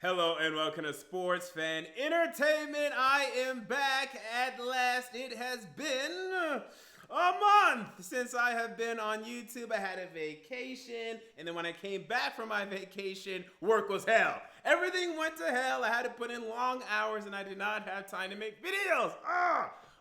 Hello and welcome to Sports Fan Entertainment. I am back at last. It has been a month since I have been on YouTube. I had a vacation, and then when I came back from my vacation, work was hell. Everything went to hell. I had to put in long hours, and I did not have time to make videos.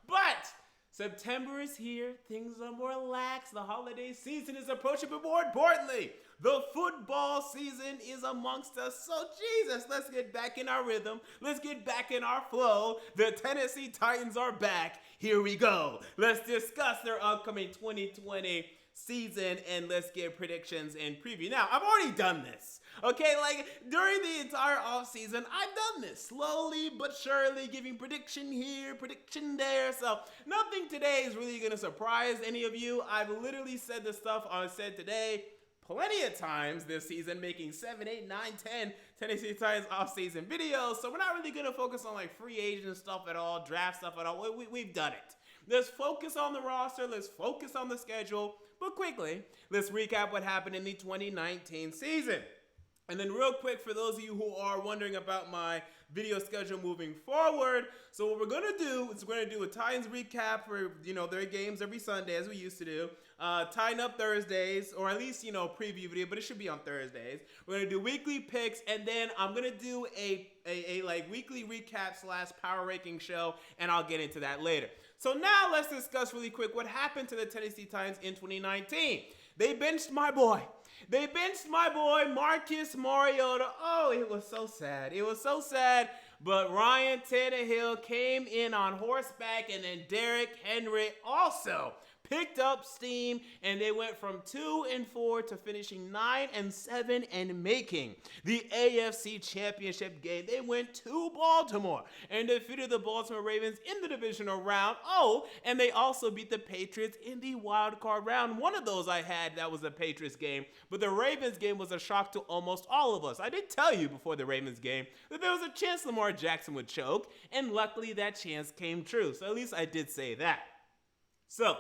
But September is here, things are more relaxed, the holiday season is approaching, but more importantly, the football season is amongst us. So Jesus, let's get back in our rhythm, let's get back in our flow. The Tennessee Titans are back, here we go. Let's discuss their upcoming 2020 season and let's get predictions and preview. Now, I've already done this, okay? Like, during the entire offseason, I've done this slowly but surely, giving prediction here, prediction there. So nothing today is really going to surprise any of you. I've literally said the stuff I said today plenty of times this season, making 7, 8, 9, 10 Tennessee Titans offseason videos. So we're not really going to focus on like free agent stuff at all, draft stuff at all. We've done it. Let's focus on the roster. Let's focus on the schedule. But quickly, let's recap what happened in the 2019 season. And then real quick, for those of you who are wondering about my video schedule moving forward, so what we're going to do is we're going to do a Titans recap for, their games every Sunday, as we used to do. Tighten up Thursdays, or at least, preview video, but it should be on Thursdays. We're going to do weekly picks, and then I'm going to do a weekly recap / power ranking show, and I'll get into that later. So now let's discuss really quick what happened to the Tennessee Titans in 2019. They benched my boy. They benched my boy, Marcus Mariota. Oh, it was so sad. It was so sad. But Ryan Tannehill came in on horseback, and then Derrick Henry also picked up steam, and they went from 2-4 to finishing 9-7 and making the AFC Championship game. They went to Baltimore and defeated the Baltimore Ravens in the divisional round. Oh, and they also beat the Patriots in the wild card round. One of those I had, that was the Patriots game, but the Ravens game was a shock to almost all of us. I did tell you before the Ravens game that there was a chance Lamar Jackson would choke, and luckily that chance came true. So at least I did say that. So,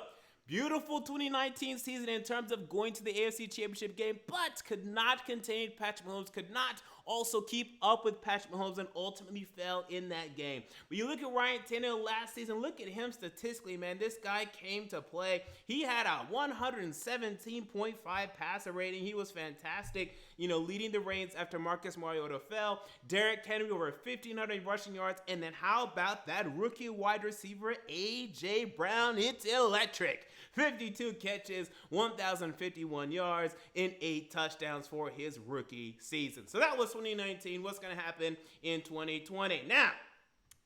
beautiful 2019 season in terms of going to the AFC Championship game, but could not contain Patrick Mahomes, could not also keep up with Patrick Mahomes, and ultimately fell in that game. But you look at Ryan Tannehill last season, look at him statistically, man. This guy came to play. He had a 117.5 passer rating. He was fantastic, leading the reins after Marcus Mariota fell. Derrick Henry over 1,500 rushing yards. And then how about that rookie wide receiver, A.J. Brown? It's electric. 52 catches, 1,051 yards, and 8 touchdowns for his rookie season. So that was 2019. What's going to happen in 2020? Now,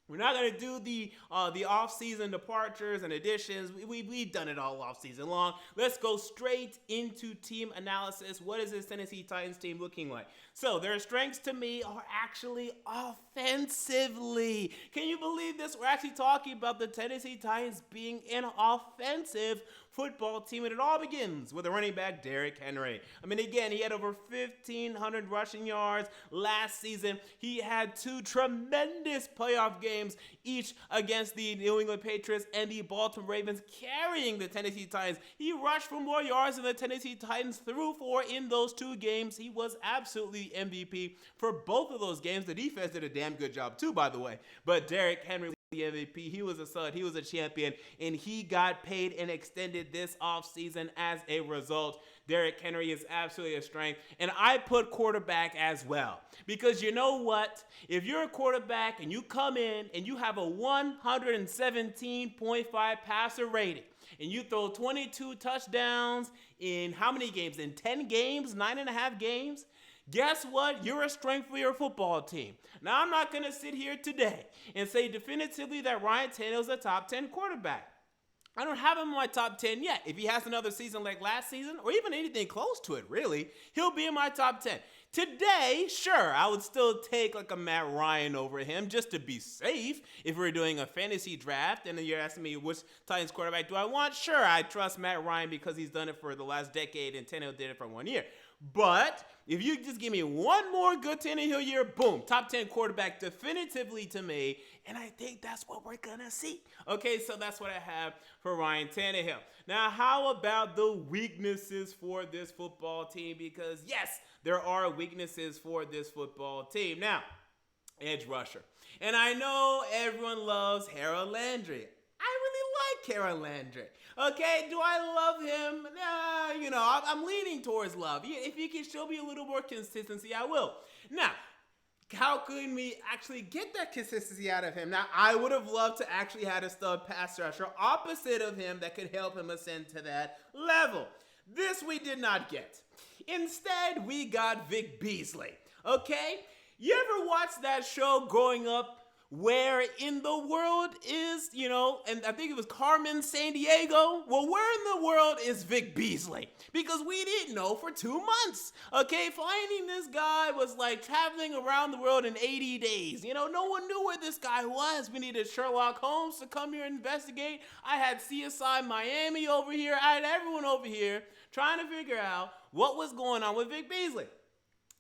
we're not going to do the off-season departures and additions. We've done it all off-season long. Let's go straight into team analysis. What is this Tennessee Titans team looking like? So their strengths to me are actually offensively. Can you believe this? We're actually talking about the Tennessee Titans being an offensive football team, and it all begins with a running back, Derrick Henry. I mean, again, he had over 1,500 rushing yards last season. He had 2 tremendous playoff games, each against the New England Patriots and the Baltimore Ravens, carrying the Tennessee Titans. He rushed for more yards than the Tennessee Titans threw for in those 2 games. He was absolutely MVP for both of those games. The defense did a damn good job too, by the way. But Derrick Henry, the MVP, he was a stud, he was a champion, and he got paid and extended this offseason as a result. Derrick Henry is absolutely a strength, and I put quarterback as well, because you know what? If you're a quarterback and you come in and you have a 117.5 passer rating, and you throw 22 touchdowns in how many games? In 10 games, 9.5 games? Guess what? You're a strength for your football team. Now, I'm not going to sit here today and say definitively that Ryan Tannehill is a top 10 quarterback. I don't have him in my top 10 yet. If he has another season like last season, or even anything close to it, really, he'll be in my top 10. Today, sure, I would still take like a Matt Ryan over him just to be safe. If we're doing a fantasy draft and then you're asking me which Titans quarterback do I want, sure, I trust Matt Ryan because he's done it for the last decade and Tannehill did it for 1 year. But if you just give me one more good Tannehill year, boom, top 10 quarterback definitively to me. And I think that's what we're going to see. Okay, so that's what I have for Ryan Tannehill. Now, how about the weaknesses for this football team? Because, yes, there are weaknesses for this football team. Now, edge rusher. And I know everyone loves Harold Landry. I really like Harold Landry. Okay, do I love him? Nah, I'm leaning towards love. If he can show me a little more consistency, I will. Now, how can we actually get that consistency out of him? Now, I would have loved to actually have a stud pass rusher opposite of him that could help him ascend to that level. This we did not get. Instead, we got Vic Beasley. Okay? You ever watch that show growing up? Where in the world is, and I think it was Carmen Sandiego? Well, where in the world is Vic Beasley? Because we didn't know for 2 months. Okay, finding this guy was like traveling around the world in 80 days. No one knew where this guy was. We needed Sherlock Holmes to come here and investigate. I had CSI Miami over here. I had everyone over here trying to figure out what was going on with Vic Beasley.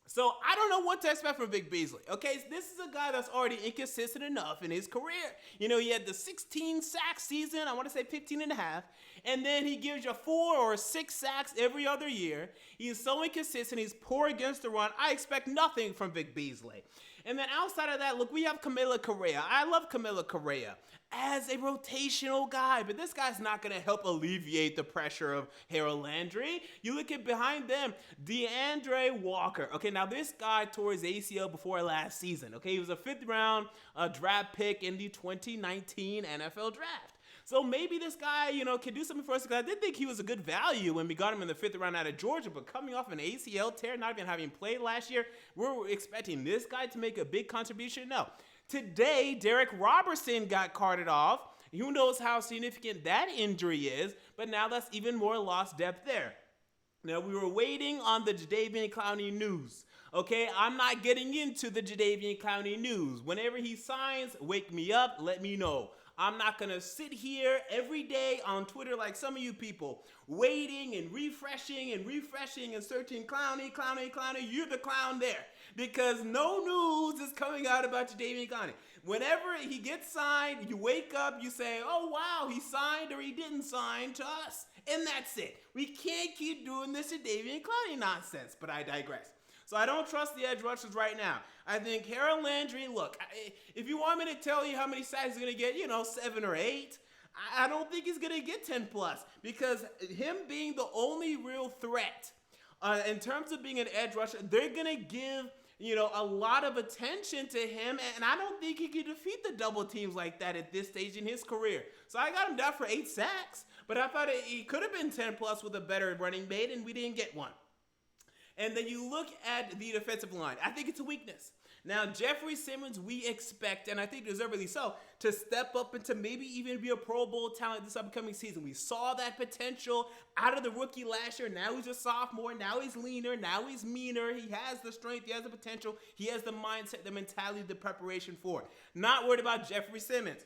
So I don't know what to expect from Vic Beasley. Okay, this is a guy that's already inconsistent enough in his career. He had the 16 sack season, I want to say 15 and a half, and then he gives you 4 or 6 sacks every other year. He's so inconsistent, he's poor against the run. I expect nothing from Vic Beasley. And then outside of that, look, we have Camilo Correa. I love Camilo Correa as a rotational guy, but this guy's not going to help alleviate the pressure of Harold Landry. You look at behind them, DeAndre Walker. Okay, now this guy tore his ACL before last season. Okay, he was a 5th round draft pick in the 2019 NFL draft. So maybe this guy, can do something for us. Because I did think he was a good value when we got him in the 5th round out of Georgia, but coming off an ACL tear, not even having played last year, we're expecting this guy to make a big contribution? No. Today, Derek Robertson got carted off. Who knows how significant that injury is, but now that's even more lost depth there. Now, we were waiting on the Jadeveon Clowney news. Okay, I'm not getting into the Jadeveon Clowney news. Whenever he signs, wake me up, let me know. I'm not going to sit here every day on Twitter like some of you people, waiting and refreshing and searching Clowney. You're the clown there. Because no news is coming out about Jadeveon Clowney. Whenever he gets signed, you wake up, you say, oh, wow, he signed or he didn't sign to us. And that's it. We can't keep doing this Jadeveon Clowney nonsense, but I digress. So I don't trust the edge rushers right now. I think Harold Landry, look, if you want me to tell you how many sacks he's going to get, 7 or 8, I don't think he's going to get 10 plus because him being the only real threat in terms of being an edge rusher, they're going to give, a lot of attention to him, and I don't think he can defeat the double teams like that at this stage in his career. So I got him down for 8 sacks, but I thought he could have been 10 plus with a better running mate, and we didn't get one. And then you look at the defensive line. I think it's a weakness. Now, Jeffrey Simmons, we expect, and I think deservedly so, to step up and to maybe even be a Pro Bowl talent this upcoming season. We saw that potential out of the rookie last year. Now he's a sophomore. Now he's leaner. Now he's meaner. He has the strength. He has the potential. He has the mindset, the mentality, the preparation for it. Not worried about Jeffrey Simmons.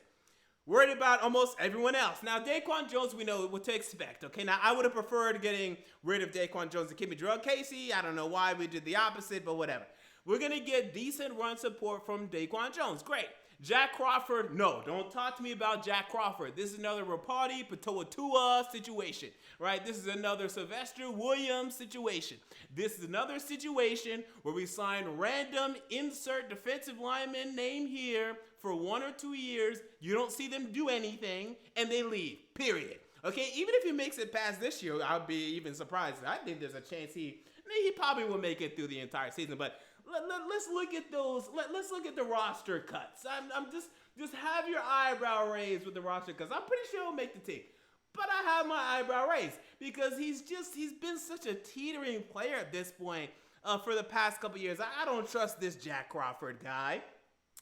Worried about almost everyone else. Now, Daquan Jones, we know what to expect, okay? Now, I would have preferred getting rid of Daquan Jones and keeping Jarrell Casey. I don't know why we did the opposite, but whatever. We're going to get decent run support from Daquan Jones. Great. Jack Crawford, no, don't talk to me about Jack Crawford. This is another Rapati Patoa situation, right? This is another Sylvester Williams situation. This is another situation where we sign random insert defensive lineman name here for 1 or 2 years. You don't see them do anything, and they leave, period. Okay, even if he makes it past this year, I'll be even surprised. I think there's a chance he probably will make it through the entire season, but let's look at those. Let's look at the roster cuts. I'm just have your eyebrow raised with the roster cuts. I'm pretty sure he'll make the team, but I have my eyebrow raised because he's been such a teetering player at this point for the past couple years. I don't trust this Jack Crawford guy,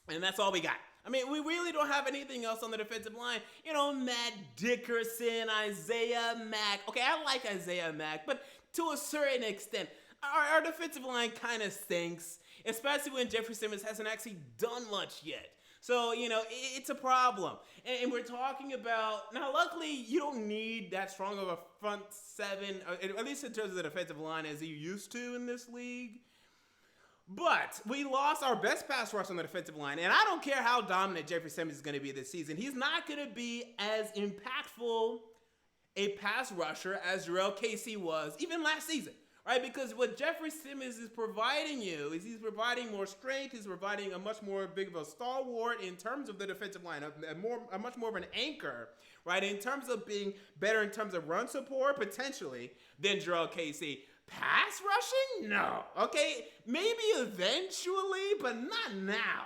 and that's all we got. I mean, we really don't have anything else on the defensive line. Matt Dickerson, Isaiah Mack. Okay, I like Isaiah Mack, but to a certain extent, our defensive line kind of stinks, especially when Jeffrey Simmons hasn't actually done much yet. So, it's a problem. And we're talking about, now luckily, you don't need that strong of a front seven, at least in terms of the defensive line, as you used to in this league. But we lost our best pass rush on the defensive line, and I don't care how dominant Jeffrey Simmons is going to be this season. He's not going to be as impactful a pass rusher as Jarrell Casey was even last season. right? Because what Jeffrey Simmons is providing you is he's providing more strength. He's providing a much more big of a stalwart in terms of the defensive line, a much more of an anchor, right? In terms of being better in terms of run support, potentially, than Jarrell Casey. Pass rushing? No. Okay, maybe eventually, but not now.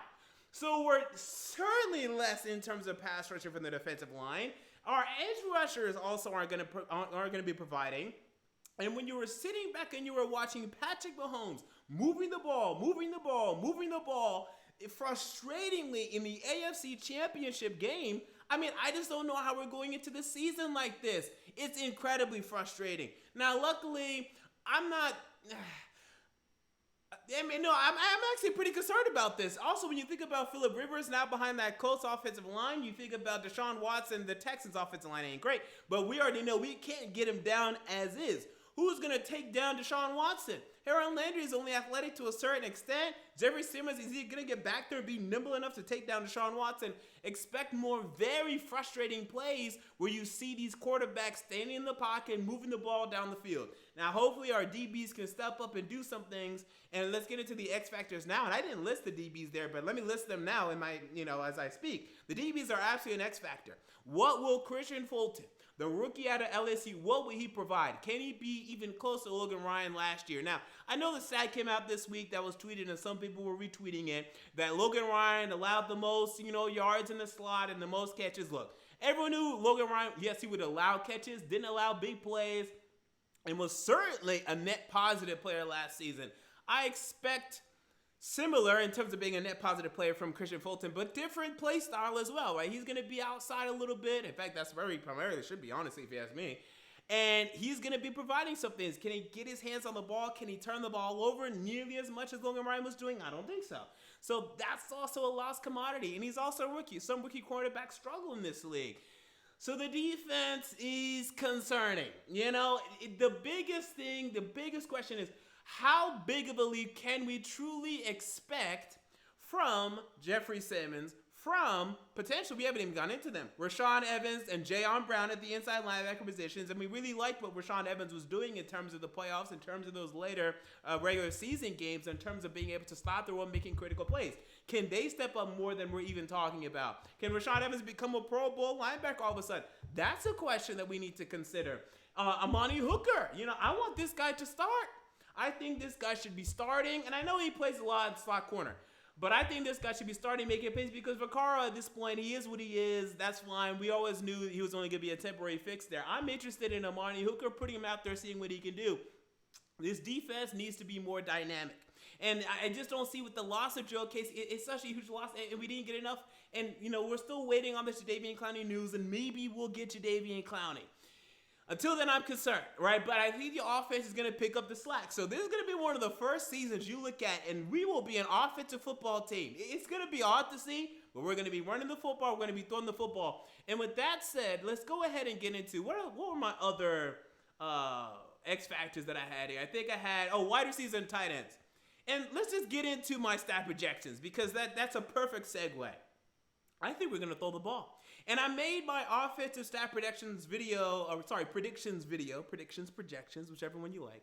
So we're certainly less in terms of pass rushing from the defensive line. Our edge rushers also aren't going to be providing. And when you were sitting back and you were watching Patrick Mahomes moving the ball, frustratingly in the AFC Championship game, I mean, I just don't know how we're going into the season like this. It's incredibly frustrating. Now, luckily, I'm actually pretty concerned about this. Also, when you think about Phillip Rivers now behind that Colts offensive line, you think about Deshaun Watson, the Texans offensive line ain't great, but we already know we can't get him down as is. Who's going to take down Deshaun Watson? Harold Landry is only athletic to a certain extent. Jeffrey Simmons, is he going to get back there and be nimble enough to take down Deshaun Watson? Expect more very frustrating plays where you see these quarterbacks standing in the pocket, moving the ball down the field. Now, hopefully our DBs can step up and do some things. And let's get into the X factors now. And I didn't list the DBs there, but let me list them now in my, as I speak. The DBs are absolutely an X factor. What will Christian Fulton, the rookie out of LSU, what will he provide? Can he be even close to Logan Ryan last year? Now, I know the stat came out this week that was tweeted, and some people were retweeting it, that Logan Ryan allowed the most, yards in the slot and the most catches. Look, everyone knew Logan Ryan, yes, he would allow catches, didn't allow big plays, and was certainly a net positive player last season. I expect similar in terms of being a net positive player from Christian Fulton, but different play style as well, right? He's going to be outside a little bit. In fact, that's very primarily should be, honestly, if you ask me. And he's going to be providing some things. Can he get his hands on the ball? Can he turn the ball over nearly as much as Logan Ryan was doing? I don't think so. So that's also a lost commodity. And he's also a rookie. Some rookie quarterbacks struggle in this league. So the defense is concerning. The biggest question is, how big of a lead can we truly expect from Jeffrey Simmons, from potential, we haven't even gone into them, Rashaan Evans and Jayon Brown at the inside linebacker positions, and we really liked what Rashaan Evans was doing in terms of the playoffs, in terms of those later regular season games, in terms of being able to stop the run, making critical plays. Can they step up more than we're even talking about? Can Rashaan Evans become a Pro Bowl linebacker all of a sudden? That's a question that we need to consider. Amani Hooker, I want this guy to start. I think this guy should be starting, and I know he plays a lot in slot corner, but I think this guy should be starting making plays because Vaccaro at this point, he is what he is. That's fine. We always knew he was only going to be a temporary fix there. I'm interested in Amani Hooker, putting him out there, seeing what he can do. This defense needs to be more dynamic. And I just don't see with the loss of Joe Casey, it's such a huge loss, and we didn't get enough. And, we're still waiting on the Jadeveon Clowney news, and maybe we'll get Jadeveon Clowney. Until then, I'm concerned, right? But I think the offense is going to pick up the slack. So this is going to be one of the first seasons you look at, and we will be an offensive football team. It's going to be odd to see, but we're going to be running the football. We're going to be throwing the football. And with that said, let's go ahead and get into what were my other X factors that I had here. I think I had, wide receivers and tight ends. And let's just get into my stat projections because that's a perfect segue. I think we're going to throw the ball. And I made my offensive stat predictions, projections, whichever one you like.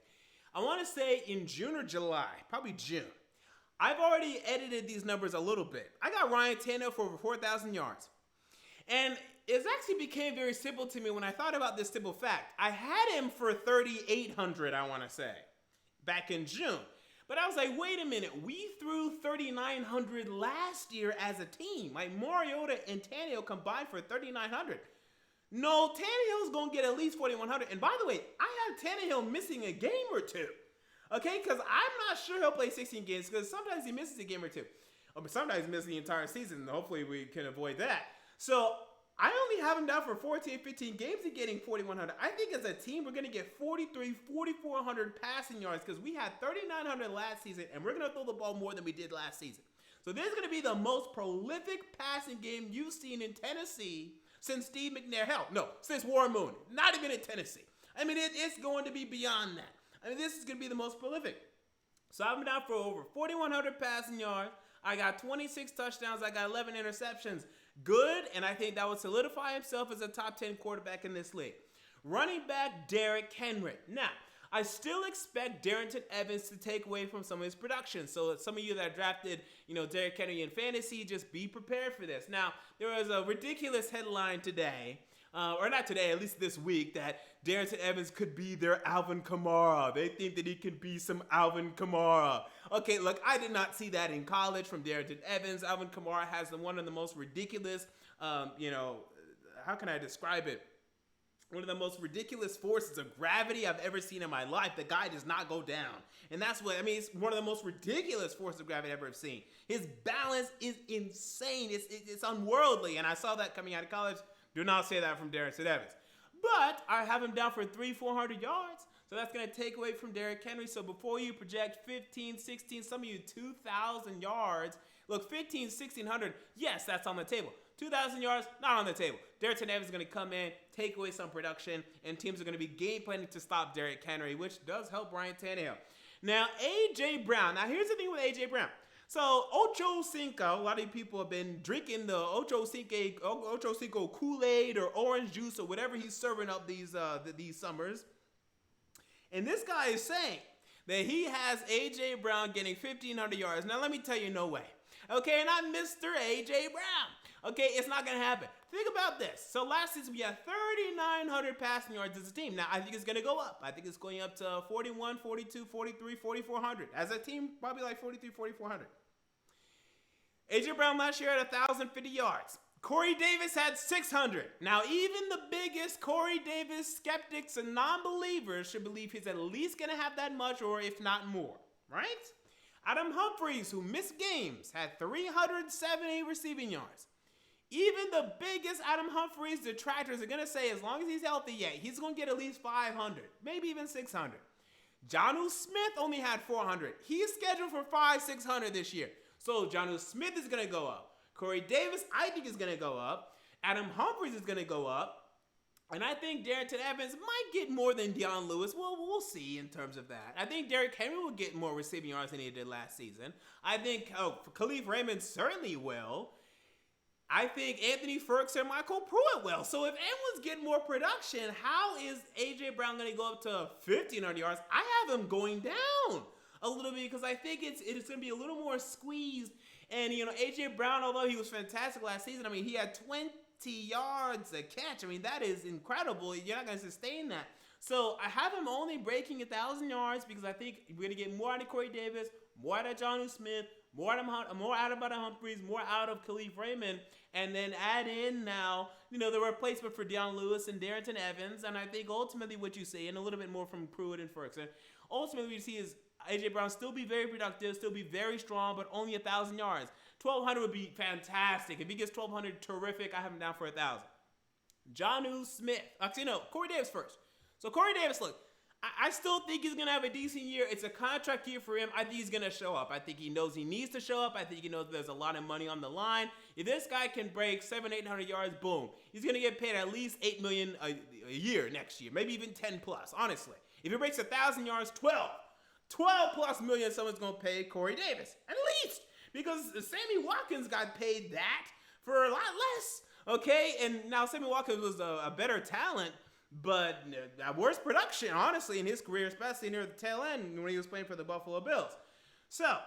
I want to say in June or July, probably June. I've already edited these numbers a little bit. I got Ryan Tannehill for over 4,000 yards. And it actually became very simple to me when I thought about this simple fact. I had him for 3,800, I want to say, back in June. But I was like, wait a minute, we threw 3,900 last year as a team. Like Mariota and Tannehill combined for 3,900. No, Tannehill's going to get at least 4,100. And by the way, I have Tannehill missing a game or two. Okay, because I'm not sure he'll play 16 games because sometimes he misses a game or two. But sometimes he misses the entire season. Hopefully we can avoid that. So I only have him down for 14, 15 games and getting 4,100. I think as a team, we're going to get 4,400 passing yards because we had 3,900 last season, and we're going to throw the ball more than we did last season. So this is going to be the most prolific passing game you've seen in Tennessee since Steve McNair. Since Warren Moon. Not even in Tennessee. I mean, it's going to be beyond that. I mean, this is going to be the most prolific. So I'm down for over 4,100 passing yards. I got 26 touchdowns. I got 11 interceptions. Good, and I think that would solidify himself as a top 10 quarterback in this league. Running back, Derrick Henry. Now, I still expect Darrington Evans to take away from some of his production. So some of you that drafted, Derrick Henry in fantasy, just be prepared for this. Now, there was a ridiculous headline today, or not today, at least this week, that Darrington Evans could be their Alvin Kamara. They think that he could be some Alvin Kamara. Okay, look, I did not see that in college from Darrington Evans. Alvin Kamara has one of the most ridiculous, how can I describe it? One of the most ridiculous forces of gravity I've ever seen in my life. The guy does not go down. And that's what, it's one of the most ridiculous forces of gravity I've ever seen. His balance is insane. It's unworldly. And I saw that coming out of college. Do not say that from Darrington Evans. But I have him down for 300-400 yards. So that's going to take away from Derrick Henry. So before you project 15, 16, some of you 2,000 yards. Look, 15, 1,600, yes, that's on the table. 2,000 yards, not on the table. Darrington Evans is going to come in, take away some production, and teams are going to be game planning to stop Derrick Henry, which does help Ryan Tannehill. Now, A.J. Brown. Now, here's the thing with A.J. Brown. So, Ocho Cinco, a lot of people have been drinking the Ocho Cinco Kool-Aid or orange juice or whatever he's serving up these summers. And this guy is saying that he has A.J. Brown getting 1,500 yards. Now, let me tell you, no way. Okay, and I'm Mr. A.J. Brown. Okay, it's not going to happen. Think about this. So last season, we had 3,900 passing yards as a team. Now, I think it's going to go up. I think it's going up to 41, 42, 43, 4,400. As a team, probably like 43, 4,400. A.J. Brown last year had 1,050 yards. Corey Davis had 600. Now, even the biggest Corey Davis skeptics and non-believers should believe he's at least going to have that much, or if not more, right? Adam Humphries, who missed games, had 370 receiving yards. Even the biggest Adam Humphries detractors are going to say as long as he's healthy, he's going to get at least 500, maybe even 600. Jonnu Smith only had 400. He's scheduled for 500-600 this year. So Jonnu Smith is going to go up. Corey Davis, I think, is going to go up. Adam Humphries is going to go up. And I think Darrington Evans might get more than Deion Lewis. Well, we'll see in terms of that. I think Derrick Henry will get more receiving yards than he did last season. I think Khalif Raymond certainly will. I think Anthony Ferguson and Michael Pruitt will. So if anyone's getting more production, how is A.J. Brown going to go up to 1,500 yards? I have him going down a little bit because I think it's going to be a little more squeezed. And, A.J. Brown, although he was fantastic last season, he had 20 yards a catch. That is incredible. You're not going to sustain that. So I have him only breaking 1,000 yards because I think we're going to get more out of Corey Davis, more out of Jonnu Smith, more out of Adam Humphries, more out of Khalif Raymond, and then add in now, the replacement for Deion Lewis and Darrington Evans. And I think ultimately what you see, and a little bit more from Pruitt and Ferguson, ultimately what you see is A.J. Brown still be very productive, still be very strong, but only 1,000 yards. 1,200 would be fantastic. If he gets 1,200, terrific. I have him down for 1,000. Jonnu Smith. Actually, no, Corey Davis first. So Corey Davis, look, I still think he's going to have a decent year. It's a contract year for him. I think he's going to show up. I think he knows he needs to show up. I think he knows there's a lot of money on the line. If this guy can break 700-800 yards, boom, he's going to get paid at least $8 million a year next year, maybe even 10 plus, honestly. If he breaks 1,000 yards, 12 plus million someone's going to pay Corey Davis, at least, because Sammy Watkins got paid that for a lot less, okay? And now Sammy Watkins was a better talent, but worse production, honestly, in his career, especially near the tail end when he was playing for the Buffalo Bills. So,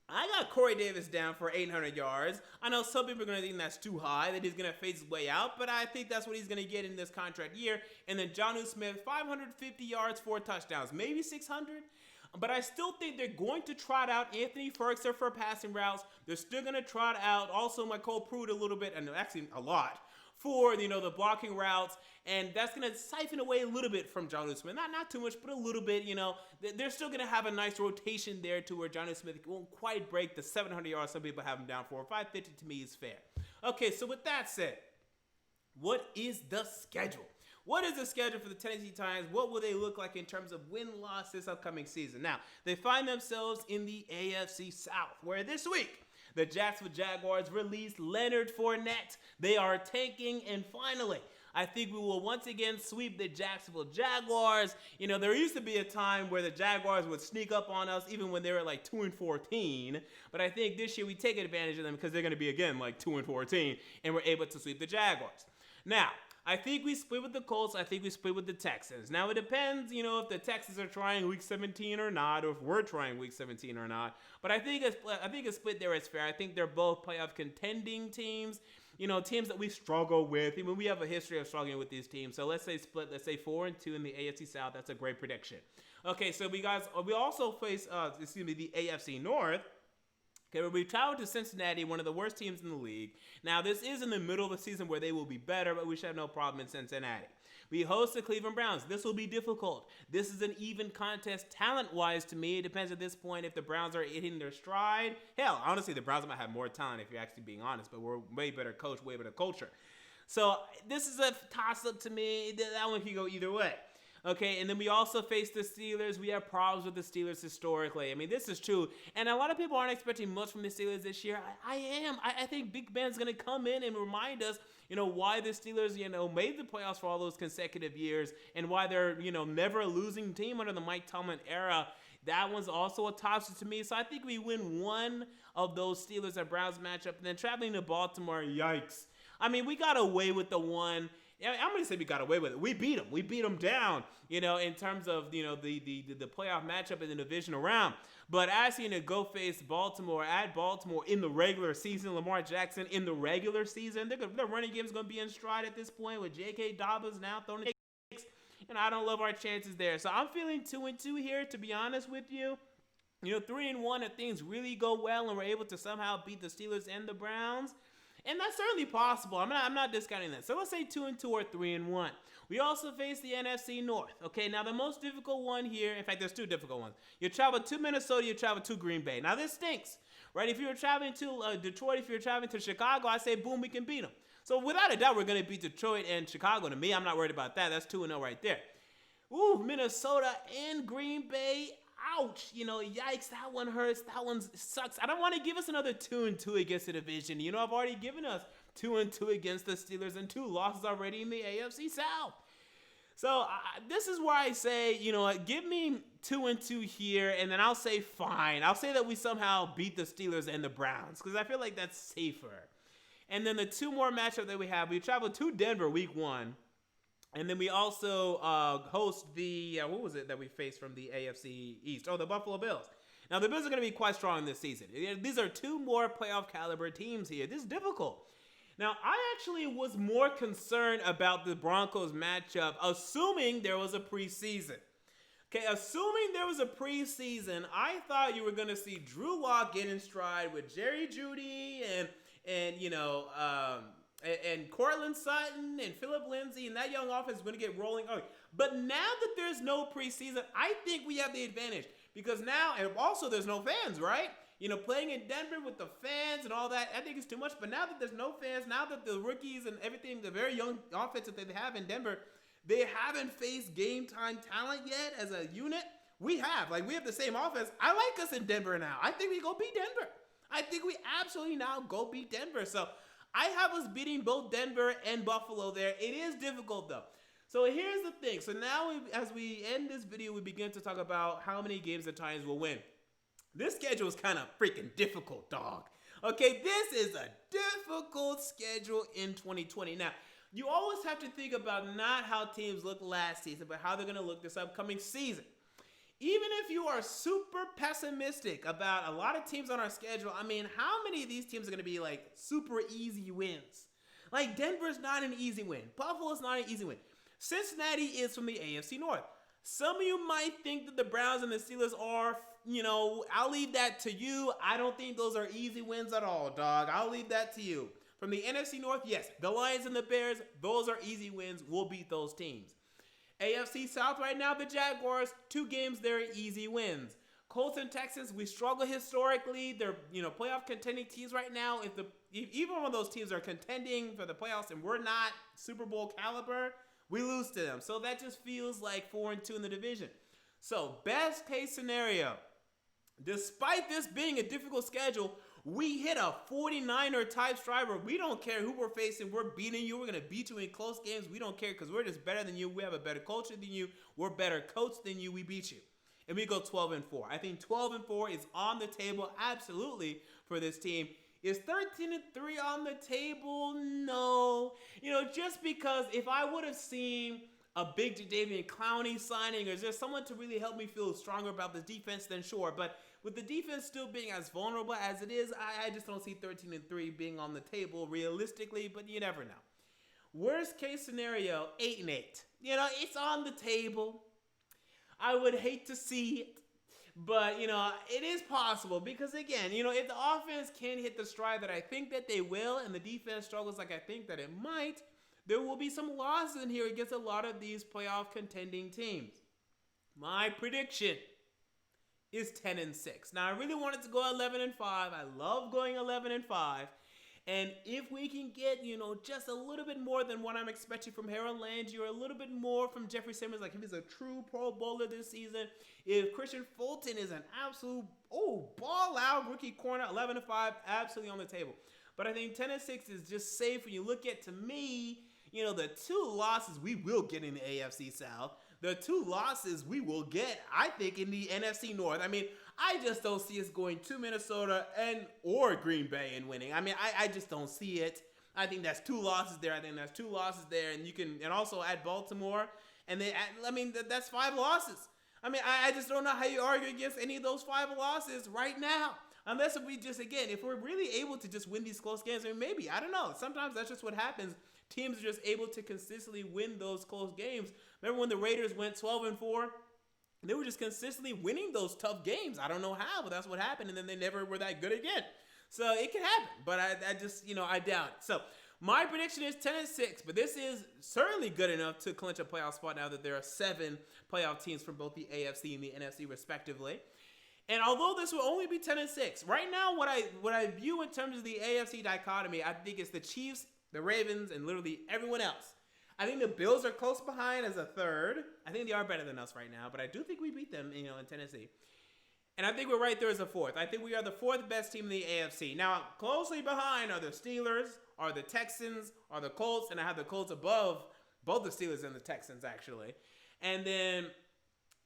I got Corey Davis down for 800 yards. I know some people are going to think that's too high, that he's going to phase his way out, but I think that's what he's going to get in this contract year. And then Jonnu Smith, 550 yards, 4 touchdowns, maybe 600. But I still think they're going to trot out Anthony Ferguson for passing routes. They're still going to trot out also Michael Pruitt a little bit, and actually a lot, for the blocking routes, and that's going to siphon away a little bit from Jonnu Smith. Not too much, but a little bit. They're still going to have a nice rotation there to where Jonnu Smith won't quite break the 700 yards some people have him down for. 550 to me is fair. Okay, so with that said, what is the schedule? What is the schedule for the Tennessee Titans? What will they look like in terms of win-loss this upcoming season? Now, they find themselves in the AFC South, where this week, the Jacksonville Jaguars released Leonard Fournette. They are tanking, and finally, I think we will once again sweep the Jacksonville Jaguars. There used to be a time where the Jaguars would sneak up on us even when they were like 2-14. But I think this year we take advantage of them because they're going to be again like 2-14, and we're able to sweep the Jaguars. Now, I think we split with the Colts. I think we split with the Texans. Now it depends, if the Texans are trying Week 17 or not, or if we're trying Week 17 or not. But I think a split there is fair. I think they're both playoff contending teams. Teams that we struggle with. I mean, we have a history of struggling with these teams. So let's say split. Let's say 4-2 in the AFC South. That's a great prediction. Okay, so we also face the AFC North. Okay, we traveled to Cincinnati, one of the worst teams in the league. Now, this is in the middle of the season where they will be better, but we should have no problem in Cincinnati. We host the Cleveland Browns. This will be difficult. This is an even contest talent-wise to me. It depends at this point if the Browns are hitting their stride. Hell, honestly, the Browns might have more talent if you're actually being honest, but we're way better coach, way better culture. So this is a toss-up to me. That one can go either way. Okay, and then we also face the Steelers. We have problems with the Steelers historically. I mean, this is true. And a lot of people aren't expecting much from the Steelers this year. I am. I think Big Ben's going to come in and remind us, why the Steelers, made the playoffs for all those consecutive years and why they're, never a losing team under the Mike Tomlin era. That one's also a toss-up to me. So I think we win one of those Steelers and Browns matchup. And then traveling to Baltimore, yikes. I mean, we got away with the one. I'm going to say we got away with it. We beat them. We beat them down, in terms of, the playoff matchup in the divisional round. But asking to go face Baltimore at Baltimore in the regular season, Lamar Jackson in the regular season, their running game is going to be in stride at this point with J.K. Dobbins now throwing the kicks, and I don't love our chances there. So I'm feeling 2-2 here, to be honest with you. 3-1 if things really go well and we're able to somehow beat the Steelers and the Browns. And that's certainly possible. I'm not discounting that. So let's say 2-2 or 3-1. We also face the NFC North. Okay, now the most difficult one here, in fact, there's two difficult ones. You travel to Minnesota, you travel to Green Bay. Now this stinks, right? If you were traveling to Detroit, if you're traveling to Chicago, I say, boom, we can beat them. So without a doubt, we're going to beat Detroit and Chicago. To me, I'm not worried about that. That's 2-0 right there. Ooh, Minnesota and Green Bay. Ouch, yikes, that one hurts, that one sucks. I don't want to give us another 2-2 against the division. I've already given us 2-2 against the Steelers and 2 losses already in the AFC South. So this is where I say, give me 2-2 here, and then I'll say fine. I'll say that we somehow beat the Steelers and the Browns, because I feel like that's safer. And then the 2 more matchups that we travel to Denver week 1. And then we also host the, what was it that we faced from the AFC East? Oh, the Buffalo Bills. Now, the Bills are going to be quite strong this season. These are 2 more playoff caliber teams here. This is difficult. Now, I actually was more concerned about the Broncos matchup, assuming there was a preseason. Okay, assuming there was a preseason, I thought you were going to see Drew Lock get in stride with Jerry Jeudy and Cortland Sutton and Phillip Lindsay, and that young offense is going to get rolling. But now that there's no preseason, I think we have the advantage. Because now, and also there's no fans, right? Playing in Denver with the fans and all that, I think it's too much. But now that there's no fans, now that the rookies and everything, the very young offense that they have in Denver, they haven't faced game-time talent yet as a unit. We have the same offense. I like us in Denver now. I think we go beat Denver. I think we absolutely now go beat Denver. So I have us beating both Denver and Buffalo there. It is difficult, though. So here's the thing. So now, as we end this video, we begin to talk about how many games the Titans will win. This schedule is kind of freaking difficult, dog. Okay, this is a difficult schedule in 2020. Now, you always have to think about not how teams looked last season, but how they're going to look this upcoming season. Even if you are super pessimistic about a lot of teams on our schedule, I mean, how many of these teams are going to be super easy wins? Denver's not an easy win. Buffalo's not an easy win. Cincinnati is from the AFC North. Some of you might think that the Browns and the Steelers are, I'll leave that to you. I don't think those are easy wins at all, dog. I'll leave that to you. From the NFC North, yes, the Lions and the Bears, those are easy wins. We'll beat those teams. AFC South right now, the Jaguars, 2 games, they're easy wins. Colts and Texans, we struggle historically. They're, playoff contending teams right now. If even one of those teams are contending for the playoffs and we're not Super Bowl caliber, we lose to them. So that just feels like 4-2 in the division. So best case scenario, despite this being a difficult schedule, we hit a 49er type stride where we don't care who we're facing. We're beating you. We're going to beat you in close games. We don't care because we're just better than you. We have a better culture than you. We're better coached than you. We beat you. And we go 12-4. I think 12-4 is on the table absolutely for this team. Is 13-3 on the table? No. Just because if I would have seen a big Jadeveon Clowney signing, or is there someone to really help me feel stronger about the defense, then sure. But with the defense still being as vulnerable as it is, I just don't see 13-3 being on the table realistically, but you never know. Worst case scenario, 8-8. It's on the table. I would hate to see it, but, it is possible because, again, if the offense can hit the stride that I think that they will and the defense struggles like I think that it might, there will be some losses in here against a lot of these playoff contending teams. My prediction is 10-6. Now, I really wanted to go 11-5. I love going 11-5. And if we can get, just a little bit more than what I'm expecting from Harold Landry, or a little bit more from Jeffrey Simmons, like if he's a true Pro Bowler this season, if Christian Fulton is an absolute, ball-out rookie corner, 11-5, absolutely on the table. But I think 10-6 is just safe when you look at, to me, the two losses we will get in the AFC South, the two losses we will get, I think, in the NFC North. I mean, I just don't see us going to Minnesota or Green Bay and winning. I mean, I just don't see it. I think that's two losses there. And you can also add Baltimore, and that's 5 losses. I mean, I just don't know how you argue against any of those 5 losses right now. Unless if we're really able to just win these close games, maybe, I don't know. Sometimes that's just what happens. Teams are just able to consistently win those close games. Remember when the Raiders went 12-4? They were just consistently winning those tough games. I don't know how, but that's what happened. And then they never were that good again. So it can happen, but I just, I doubt it. So my prediction is 10-6, but this is certainly good enough to clinch a playoff spot now that there are 7 playoff teams from both the AFC and the NFC respectively. And although this will only be 10-6, right now what I view in terms of the AFC dichotomy, I think it's the Chiefs, the Ravens, and literally everyone else. I think the Bills are close behind as a third. I think they are better than us right now, but I do think we beat them, in Tennessee. And I think we're right there as a fourth. I think we are the 4th best team in the AFC. Now, closely behind are the Steelers, are the Texans, are the Colts, and I have the Colts above both the Steelers and the Texans, actually. And then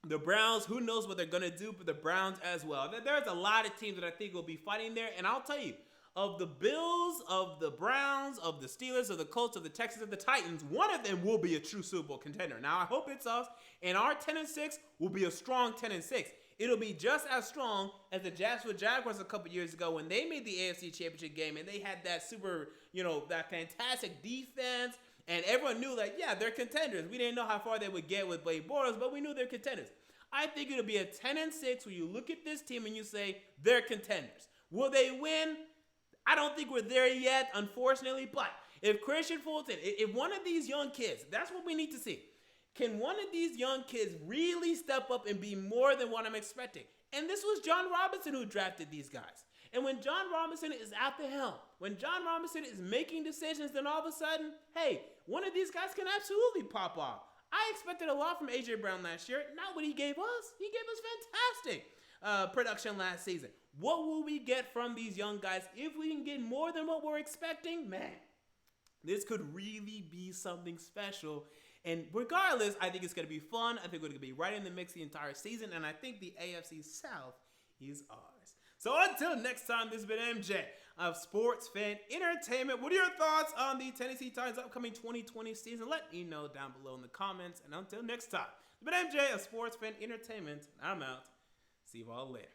the Browns, who knows what they're going to do, but the Browns as well. There's a lot of teams that I think will be fighting there, and I'll tell you, of the Bills, of the Browns, of the Steelers, of the Colts, of the Texans, of the Titans, one of them will be a true Super Bowl contender. Now, I hope it's us, and our 10-6 will be a strong 10-6. It'll be just as strong as the Jacksonville Jaguars a couple years ago when they made the AFC Championship game, and they had that super, that fantastic defense, and everyone knew, they're contenders. We didn't know how far they would get with Blake Bortles, but we knew they're contenders. I think it'll be a 10-6 where you look at this team and you say, they're contenders. Will they win? I don't think we're there yet, unfortunately, but if Christian Fulton, if one of these young kids, that's what we need to see. Can one of these young kids really step up and be more than what I'm expecting? And this was John Robinson who drafted these guys. And when John Robinson is at the helm, when John Robinson is making decisions, then all of a sudden, hey, one of these guys can absolutely pop off. I expected a lot from A.J. Brown last year, not what he gave us. He gave us fantastic production last season. What will we get from these young guys if we can get more than what we're expecting? Man, this could really be something special. And regardless, I think it's going to be fun. I think we're going to be right in the mix the entire season. And I think the AFC South is ours. So until next time, this has been MJ of Sports Fan Entertainment. What are your thoughts on the Tennessee Titans upcoming 2020 season? Let me know down below in the comments. And until next time, it's been MJ of Sports Fan Entertainment. I'm out. See you all later.